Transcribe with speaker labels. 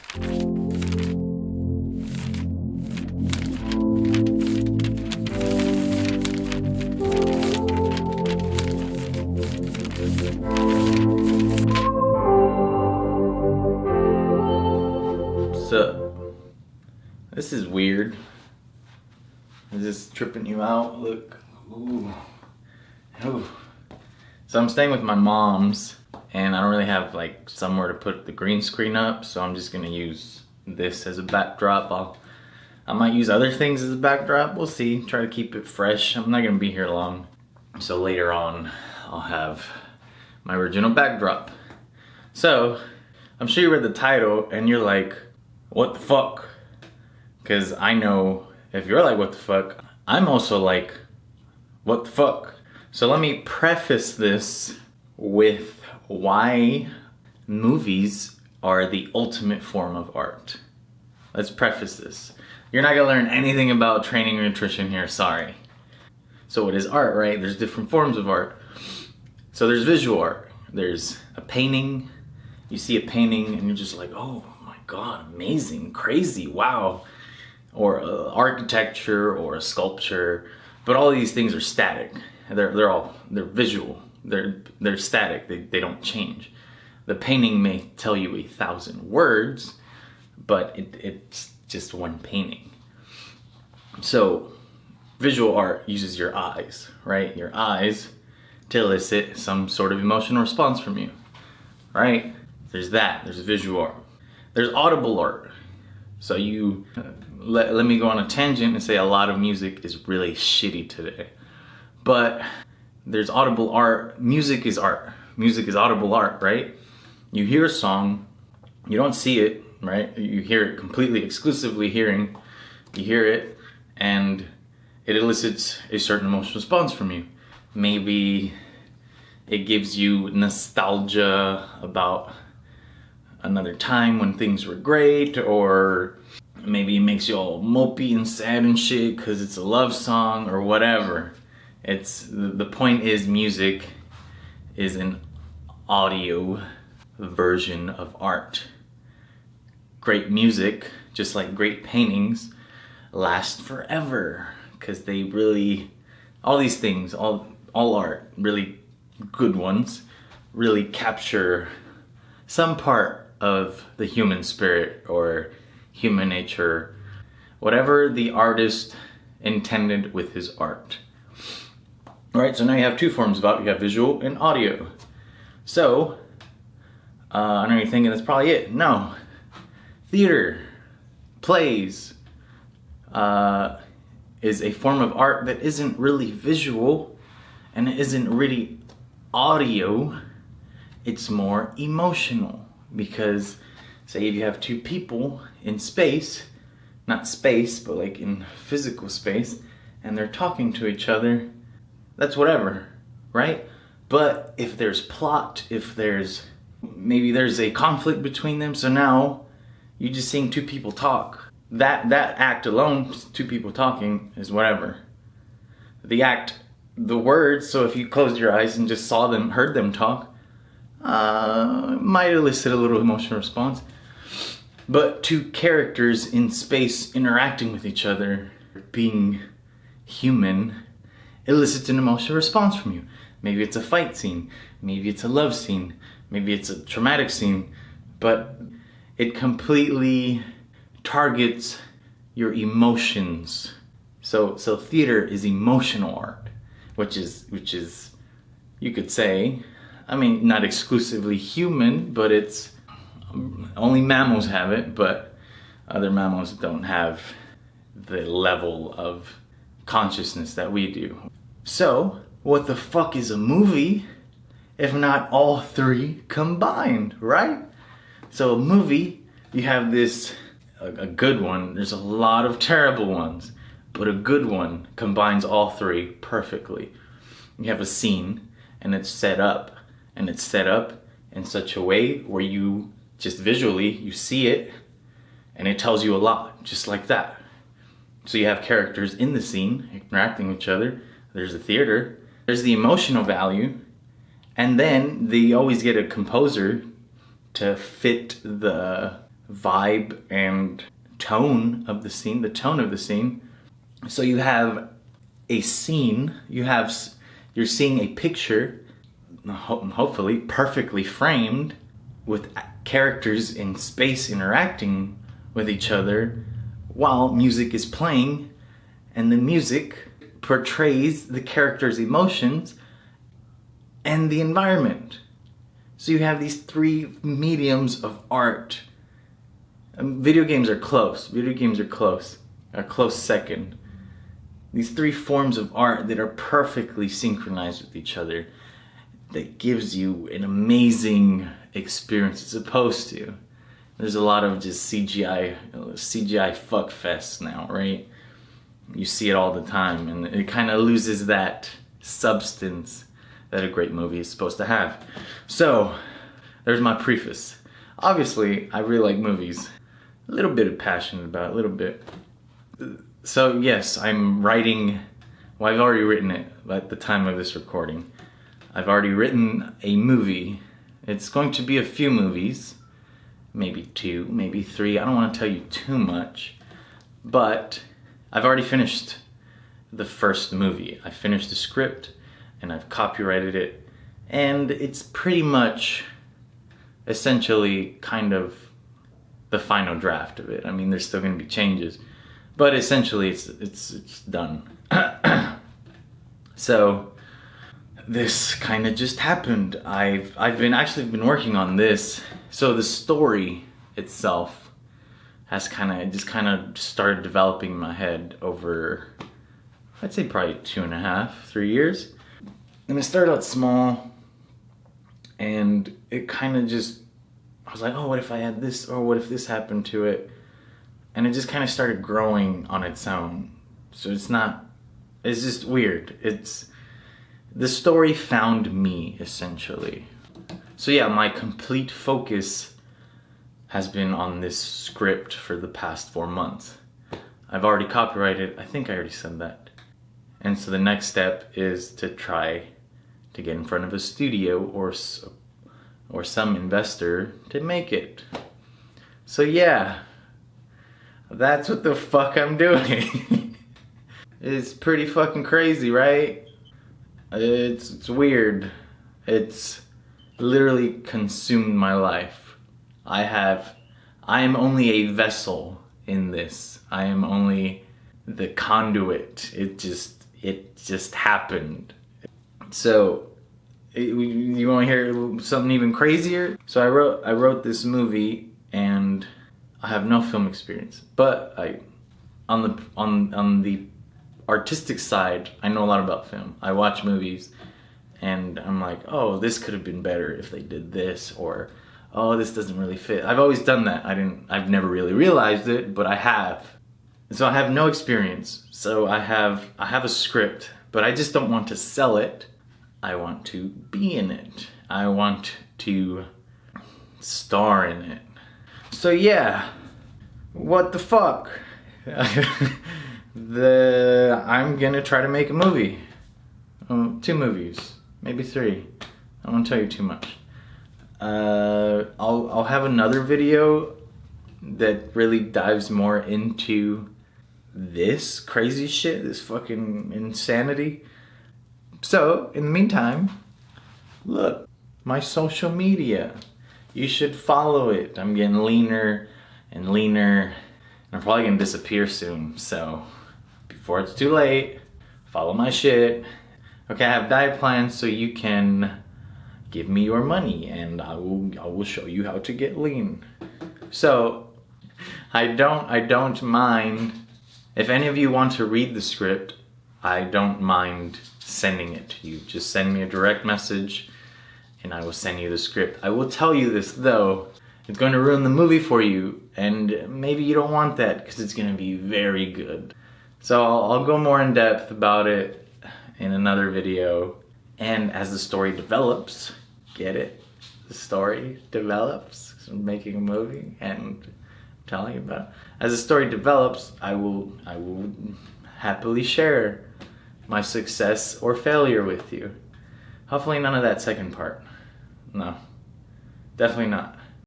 Speaker 1: So, this is weird. Is this tripping you out? Look. Ooh. Ooh. So I'm staying with my mom's and I don't really have like somewhere to put the green screen up, so I'm just gonna use this as a backdrop. I might use other things as a backdrop, we'll see. Try to keep it fresh. I'm not gonna be here long. So later on, I'll have my original backdrop. So, I'm sure you read the title and you're like, what the fuck? Because I know if you're like, what the fuck, I'm also like, what the fuck? So let me preface this with why movies are the ultimate form of art. Let's preface this. You're not gonna learn anything about training or nutrition here, sorry. So what is art, right? There's different forms of art. So there's visual art. There's a painting. You see a painting and you're just like, oh my God, amazing, crazy, wow. Or architecture or a sculpture. But all these things are static. They're visual. They're static. They don't change. The painting may tell you 1,000 words, but it's just one painting. So visual art uses your eyes, right? Your eyes to elicit some sort of emotional response from you, right? There's that. There's visual art. There's audible art. So you let me go on a tangent and say a lot of music is really shitty today. But there's audible art. Music is art. Music is audible art, right? You hear a song, you don't see it, right? You hear it completely, exclusively hearing. You hear it, and it elicits a certain emotional response from you. Maybe it gives you nostalgia about another time when things were great, or maybe it makes you all mopey and sad and shit because it's a love song or whatever. The point is, music is an audio version of art. Great music, just like great paintings, last forever because they really, all these things, all art, really good ones, really capture some part of the human spirit or human nature, whatever the artist intended with his art. All right, so now you have two forms of art. You have visual and audio. So, I know you're thinking that's probably it. No. Theater, plays, is a form of art that isn't really visual and it isn't really audio. It's more emotional because, say if you have two people in space, not space, but like in physical space, and they're talking to each other, that's whatever, right? But if there's plot, if maybe there's a conflict between them, so now you're just seeing two people talk. That act alone, two people talking, is whatever. The words, so if you closed your eyes and just saw them, heard them talk, might elicit a little emotional response. But two characters in space interacting with each other, being human, elicits an emotional response from you. Maybe it's a fight scene, maybe it's a love scene, maybe it's a traumatic scene, but it completely targets your emotions. So theater is emotional art, which is you could say, I mean, not exclusively human, but it's only mammals have it, but other mammals don't have the level of consciousness that we do. So, what the fuck is a movie if not all three combined, right? So a movie, you have a good one, there's a lot of terrible ones, but a good one combines all three perfectly. You have a scene, and it's set up in such a way where you just visually, you see it, and it tells you a lot, just like that. So you have characters in the scene interacting with each other, there's the theater, there's the emotional value, and then they always get a composer to fit the vibe and tone of the scene, the tone of the scene. So you have a scene, you're seeing a picture, hopefully perfectly framed, with characters in space interacting with each other while music is playing, and the music portrays the character's emotions and the environment. So you have these three mediums of art. Video games are close. Video games are close. A close second. These three forms of art that are perfectly synchronized with each other, that gives you an amazing experience. It's supposed to. There's a lot of just CGI fuck fest now, right? You see it all the time, and it kind of loses that substance that a great movie is supposed to have. So, there's my preface. Obviously, I really like movies. A little bit of passion about it, a little bit. So yes, I'm writing, well, I've already written it at the time of this recording. I've already written a movie. It's going to be a few movies, maybe 2, maybe 3. I don't want to tell you too much, but I've already finished the first movie. I finished the script and I've copyrighted it, and it's pretty much essentially kind of the final draft of it. I mean, there's still going to be changes, but essentially it's done. So this kind of just happened. I've been working on this. So the story itself has kind of started developing in my head over, I'd say probably 2.5, 3 years. And it started out small, and it kind of just, I was like, oh, what if I had this, or what if this happened to it? And it just kind of started growing on its own. So it's just weird. The story found me, essentially. So yeah, my complete focus has been on this script for the past 4 months. I've already copyrighted, I think I already said that. And so the next step is to try to get in front of a studio or some investor to make it. So yeah, that's what the fuck I'm doing. It's pretty fucking crazy, right? It's weird. It's literally consumed my life. I am only a vessel in this. I am only the conduit. It just happened. So, you want to hear something even crazier? So I wrote this movie, and I have no film experience, but on the artistic side, I know a lot about film. I watch movies, and I'm like, oh, this could have been better if they did this, or oh, this doesn't really fit. I've always done that. I've never really realized it, but I have. So I have no experience. So I have a script, but I just don't want to sell it. I want to be in it. I want to star in it. So yeah, what the fuck? I'm gonna try to make a movie. 2 movies, maybe 3. I don't want to tell you too much. I'll have another video that really dives more into this crazy shit, this fucking insanity. So, in the meantime, look, my social media. You should follow it. I'm getting leaner and leaner, and I'm probably gonna disappear soon. So, before it's too late, follow my shit. Okay, I have diet plans, so you can give me your money, and I will show you how to get lean. So, I don't mind if any of you want to read the script. I don't mind sending it to you. Just send me a direct message and I will send you the script. I will tell you this though, it's going to ruin the movie for you, and maybe you don't want that because it's going to be very good. So I'll go more in depth about it in another video. And as the story develops, get it? The story develops. So I'm making a movie and telling you about it. As the story develops, I will happily share my success or failure with you. Hopefully none of that second part. No, definitely not.